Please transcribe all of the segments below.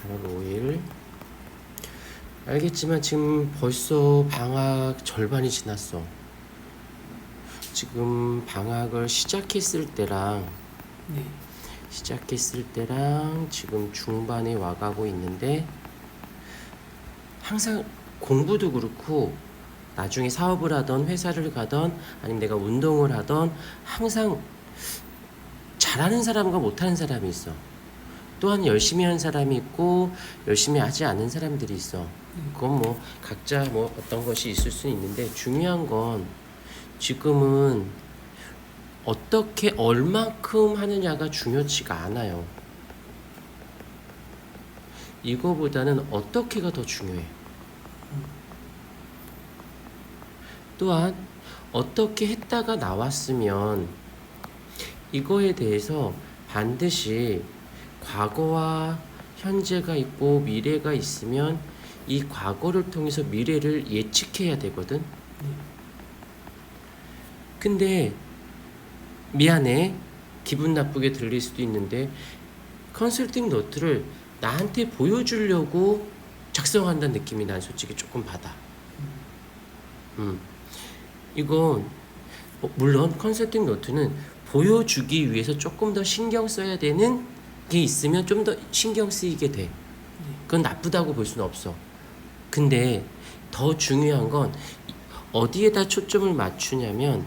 8월 5일. 알겠지만 지금 벌써 방학 절반이 지났어. 지금 방학을 시작했을 때랑 지금 중반에 와가고 있는데, 항상 공부도 그렇고 나중에 사업을 하던 회사를 가던 아니면 내가 운동을 하던 항상 잘하는 사람과 못하는 사람이 있어. 또한 열심히 하는 사람이 있고 열심히 하지 않는 사람들이 있어. 그건 뭐 각자 뭐 어떤 것이 있을 수 있는데, 중요한 건 지금은 어떻게 얼만큼 하느냐가 중요치가 않아요. 이거보다는 어떻게가 더 중요해. 또한 어떻게 했다가 나왔으면 이거에 대해서 반드시 과거와 현재가 있고 미래가 있으면 이 과거를 통해서 미래를 예측해야 되거든. 근데 미안해, 기분 나쁘게 들릴 수도 있는데 컨설팅 노트를 나한테 보여주려고 작성한다는 느낌이 난 솔직히 조금 받아. 이건 물론 컨설팅 노트는 보여주기 위해서 조금 더 신경 써야 되는 게 있으면 좀 더 신경 쓰이게 돼. 그건 나쁘다고 볼 수는 없어. 근데 더 중요한 건 어디에다 초점을 맞추냐면,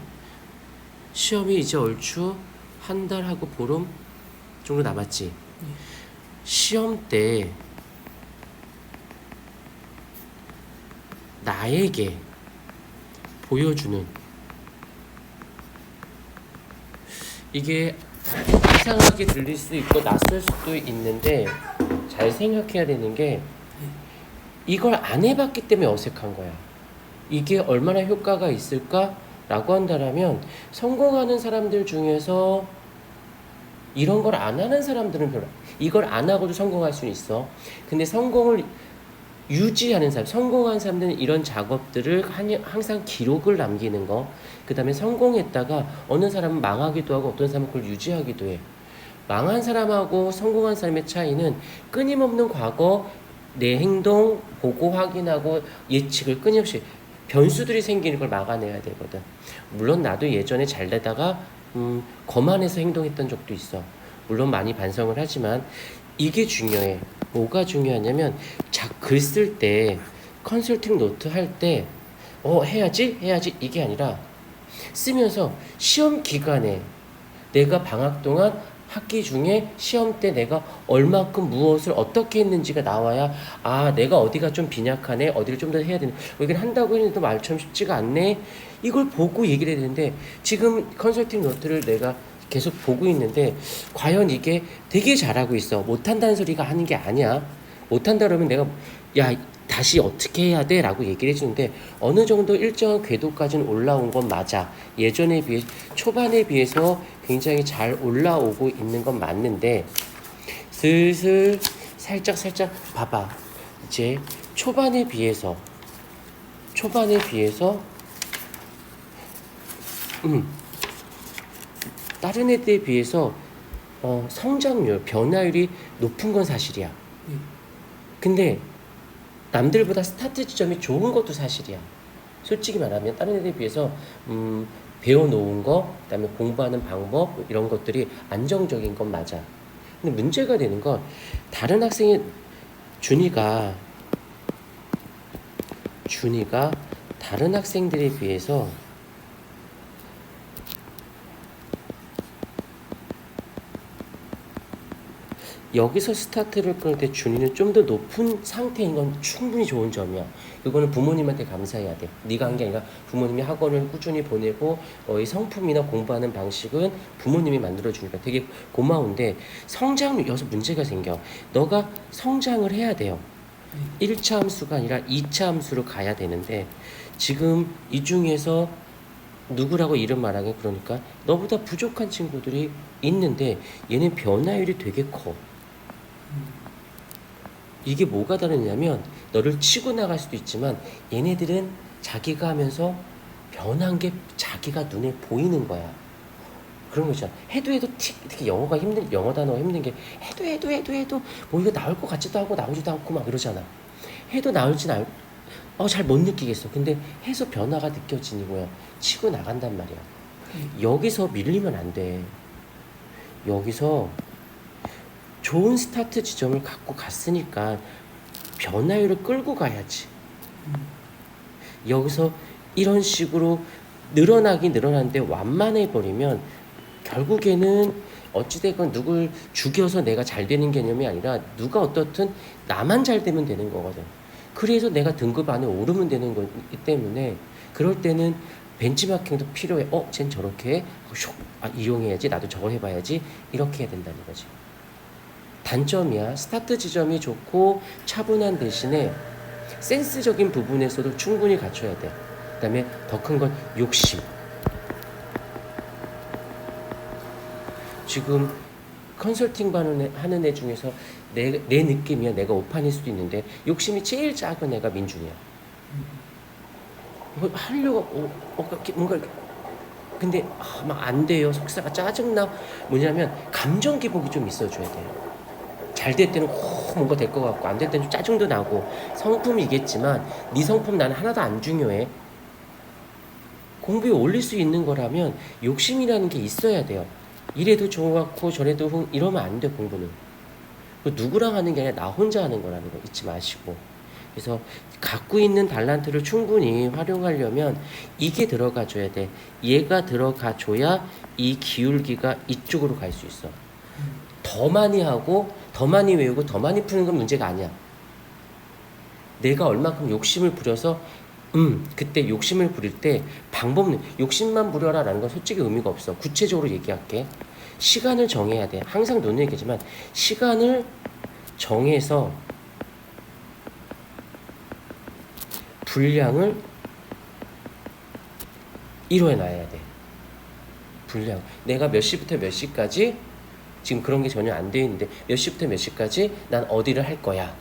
시험이 이제 얼추 한 달하고 보름 정도 남았지. 시험 때 나에게 보여주는, 이게 이상하게 들릴 수 있고 낯설 수도 있는데 잘 생각해야 되는 게, 이걸 안 해봤기 때문에 어색한 거야. 이게 얼마나 효과가 있을까라고 한다면, 성공하는 사람들 중에서 이런 걸 안 하는 사람들은 별로, 이걸 안 하고도 성공할 수는 있어. 근데 성공을 유지하는 사람, 성공한 사람들은 이런 작업들을 항상 기록을 남기는 거. 그 다음에 성공했다가 어느 사람은 망하기도 하고 어떤 사람은 그걸 유지하기도 해. 망한 사람하고 성공한 사람의 차이는 끊임없는 과거 내 행동 보고 확인하고 예측을 끊임없이 변수들이 생기는 걸 막아내야 되거든. 물론 나도 예전에 잘 되다가 거만해서 행동했던 적도 있어. 물론 많이 반성을 하지만 이게 중요해. 뭐가 중요하냐면, 글 쓸 때, 컨설팅 노트 할 때 해야지 이게 아니라, 쓰면서 시험 기간에 내가 방학 동안 학기 중에 시험 때 내가 얼마큼 무엇을 어떻게 했는지가 나와야, 아, 내가 어디가 좀 빈약하네, 어디를 좀 더 해야 되네, 이걸 한다고 했는데 말처럼 쉽지가 않네, 이걸 보고 얘기를 해야 되는데, 지금 컨설팅 노트를 내가 계속 보고 있는데 과연 이게 되게 잘하고 있어. 못한다는 소리가 하는 게 아니야. 못한다 그러면 내가 야 다시 어떻게 해야 돼? 라고 얘기를 해주는데, 어느 정도 일정한 궤도까지는 올라온 건 맞아. 예전에 비해 초반에 비해서 굉장히 잘 올라오고 있는 건 맞는데, 슬슬 살짝 봐봐. 이제 초반에 비해서 다른 애들에 비해서 성장률, 변화율이 높은 건 사실이야. 근데 남들보다 스타트 지점이 좋은 것도 사실이야. 솔직히 말하면 다른 애들에 비해서 배워놓은 거, 그다음에 공부하는 방법, 이런 것들이 안정적인 건 맞아. 근데 문제가 되는 건, 다른 학생의 준이가 다른 학생들에 비해서 여기서 스타트를 끊을 때 준이는 좀 더 높은 상태인 건 충분히 좋은 점이야. 그거는 부모님한테 감사해야 돼. 네가 한 게 아니라 부모님이 학원을 꾸준히 보내고 이 성품이나 공부하는 방식은 부모님이 만들어주니까 되게 고마운데, 성장률, 여기서 문제가 생겨. 너가 성장을 해야 돼요. 1차 함수가 아니라 2차 함수로 가야 되는데, 지금 이 중에서 누구라고 이름 말하기 그러니까 너보다 부족한 친구들이 있는데 얘는 변화율이 되게 커. 이게 뭐가 다르냐면, 너를 치고 나갈 수도 있지만 얘네들은 자기가 하면서 변한 게 자기가 눈에 보이는 거야. 그런 거 있잖아. 해도 특히 영어가 힘든, 영어 단어가 힘든 게 해도 뭐 이거 나올 것 같지도 않고 나오지도 않고 막 이러잖아. 해도 나올지 잘 못 느끼겠어. 근데 해서 변화가 느껴지니 뭐야, 치고 나간단 말이야. 여기서 밀리면 안 돼. 여기서 좋은 스타트 지점을 갖고 갔으니까 변화율을 끌고 가야지. 여기서 이런 식으로 늘어나는데 완만해 버리면 결국에는 어찌됐건 누굴 죽여서 내가 잘 되는 개념이 아니라 누가 어떻든 나만 잘 되면 되는 거거든. 그래서 내가 등급 안에 오르면 되는 거기 때문에 그럴 때는 벤치마킹도 필요해. 쟨 저렇게 해? 이용해야지. 나도 저걸 해봐야지. 이렇게 해야 된다는 거지. 단점이야. 스타트 지점이 좋고 차분한 대신에 센스적인 부분에서도 충분히 갖춰야 돼. 그 다음에 더 큰 건 욕심. 지금 컨설팅 하는 애 중에서 내 느낌이야. 내가 오판일 수도 있는데 욕심이 제일 작은 애가 민준이야. 뭐 하려고 뭔가 근데 막 안 돼요. 속사가 짜증나. 뭐냐면 감정 기복이 좀 있어줘야 돼요. 잘 될 때는 뭔가 될 것 같고 안 될 때는 좀 짜증도 나고 성품이겠지만 네 성품 나는 하나도 안 중요해. 공부에 올릴 수 있는 거라면 욕심이라는 게 있어야 돼요. 이래도 좋았고 저래도 이러면 안 돼. 공부는 누구랑 하는 게 아니라 나 혼자 하는 거라는 거 잊지 마시고. 그래서 갖고 있는 달란트를 충분히 활용하려면 이게 들어가줘야 돼. 얘가 들어가줘야 이 기울기가 이쪽으로 갈 수 있어. 더 많이 하고 더 많이 외우고 더 많이 푸는 건 문제가 아니야. 내가 얼마큼 욕심을 부려서 그때 욕심을 부릴 때 방법은 욕심만 부려라 라는 건 솔직히 의미가 없어. 구체적으로 얘기할게. 시간을 정해야 돼. 항상 논의 얘기지만 시간을 정해서 분량을 이루어놔야 돼. 분량. 내가 몇 시부터 몇 시까지 지금 그런 게 전혀 안 돼 있는데 몇 시부터 몇 시까지 난 어디를 할 거야.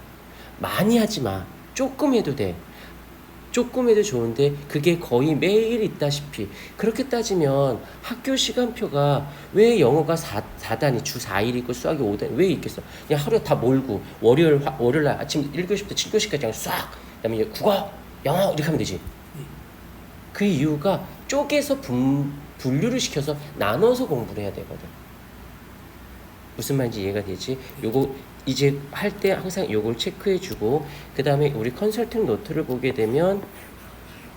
많이 하지 마. 조금 해도 돼. 조금 해도 좋은데 그게 거의 매일 있다시피. 그렇게 따지면 학교 시간표가 왜 영어가 4단위 주 4일 있고 수학이 5단위 왜 있겠어. 그냥 하루에 다 몰고 월요일 날 아침 1교시부터 7교시까지 그냥 싹 그다음에 국어 영어 이렇게 하면 되지. 그 이유가 쪼개서 분류를 시켜서 나눠서 공부를 해야 되거든. 무슨 말인지 이해가 되지? 요거 이제 할 때 항상 요걸 체크해주고 그 다음에 우리 컨설팅 노트를 보게 되면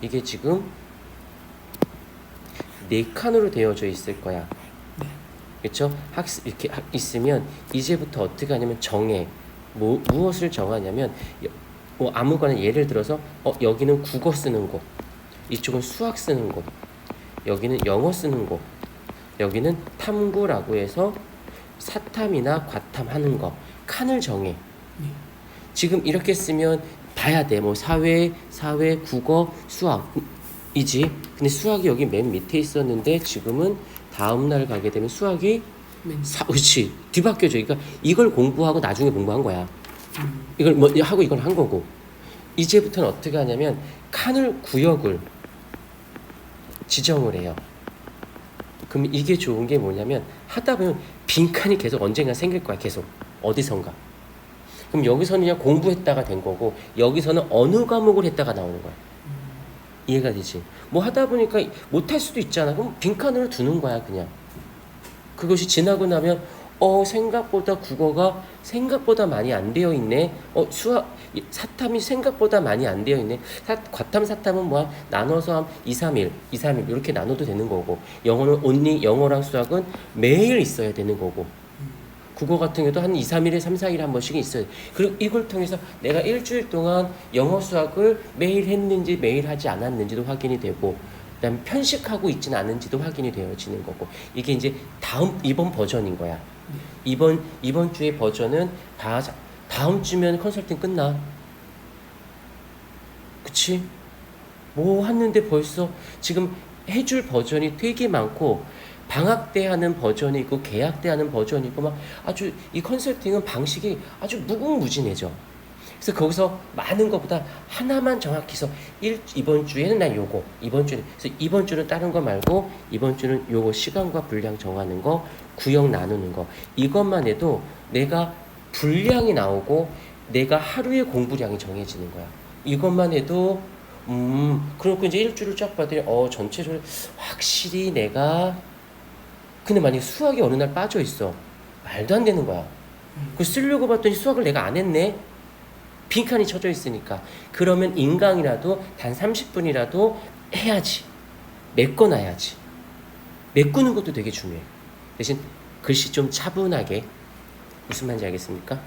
이게 지금 4칸으로 되어져 있을 거야. 그렇죠? 학습 이렇게 있으면 이제부터 어떻게 하냐면 정해. 무엇을 정하냐면 아무거나 예를 들어서 여기는 국어 쓰는 곳, 이쪽은 수학 쓰는 곳, 여기는 영어 쓰는 곳, 여기는 탐구라고 해서 사탐이나 과탐 하는 거 칸을 정해. 지금 이렇게 쓰면 봐야 돼. 뭐 사회, 국어, 수학이지. 근데 수학이 여기 맨 밑에 있었는데 지금은 다음 날 가게 되면 수학이 그렇지 뒤바뀌어져. 그러니까 이걸 공부하고 나중에 공부한 거야. 이걸 뭐 하고 이걸 한 거고. 이제부터는 어떻게 하냐면 구역을 지정을 해요. 그럼 이게 좋은 게 뭐냐면 하다 보면 빈칸이 계속 언젠가 생길 거야. 계속 어디선가. 그럼 여기서는 그냥 공부했다가 된 거고 여기서는 어느 과목을 했다가 나오는 거야. 이해가 되지? 뭐 하다 보니까 못할 수도 있잖아. 그럼 빈칸으로 두는 거야. 그냥 그것이 지나고 나면 생각보다 국어가 생각보다 많이 안 되어 있네. 사탐이 생각보다 많이 안 되어 있네. 과탐 사탐은 뭐야? 나눠서 한 2, 3일 이렇게 나눠도 되는 거고 영어는 영어랑 수학은 매일 있어야 되는 거고 국어 같은 경우도 한 2, 3일에 3, 4일에 한 번씩은 있어요. 그리고 이걸 통해서 내가 일주일 동안 영어 수학을 매일 했는지 매일 하지 않았는지도 확인이 되고 그다음에 편식하고 있지는 않은지도 확인이 되어지는 거고 이게 이제 이번 버전인 거야. 이번 주의 버전은 다음 주면 컨설팅 끝나. 그치? 뭐 했는데 벌써 지금 해줄 버전이 되게 많고 방학 때 하는 버전이 있고 계약 때 하는 버전이 있고 막 아주 이 컨설팅은 방식이 아주 무궁무진해져. 그래서 거기서 많은 것보다 하나만 정확히 해서 이번 주에는 난 요거, 이번 주는 그래서 이번 주는 다른 거 말고 이번 주는 요거 시간과 분량 정하는 거, 구역 나누는 거 이것만 해도 내가 분량이 나오고 내가 하루의 공부량이 정해지는 거야. 이것만 해도 그러고 이제 일주를 쫙 봤더니 전체적으로 확실히 내가 근데 만약에 수학이 어느 날 빠져 있어. 말도 안 되는 거야. 그 쓰려고 봤더니 수학을 내가 안 했네. 빈칸이 쳐져 있으니까. 그러면 인강이라도 단 30분이라도 해야지. 메꿔놔야지. 메꾸는 것도 되게 중요해. 대신 글씨 좀 차분하게 무슨 말인지 알겠습니까?